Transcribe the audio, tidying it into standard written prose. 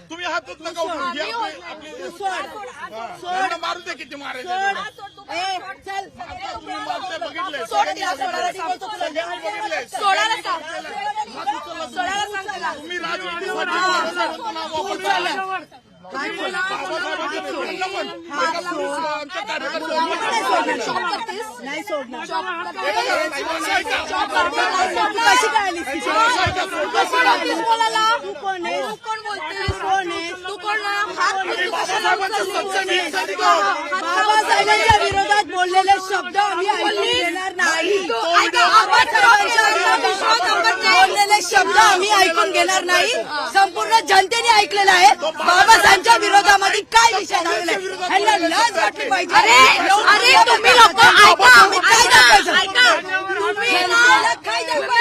तुम्ही हातच नका उचलू. मारू दे किती मारायचे बघितले तुम्ही नाही सोडणार. बाबासाहेबांच्या विरोधात बोललेले शब्द आम्ही ऐकून घेणार नाही. बोललेले शब्द आम्ही ऐकून घेणार नाही. संपूर्ण जनतेने ऐकलेलं आहे. बाबासाहेबांच्या विरोधामध्ये काय विषय झालेला आहे ह्यांना लाज वाटली पाहिजे. अरे तुम्ही लोक ऐका, काय दाखवायचं, काय दाखवायचं.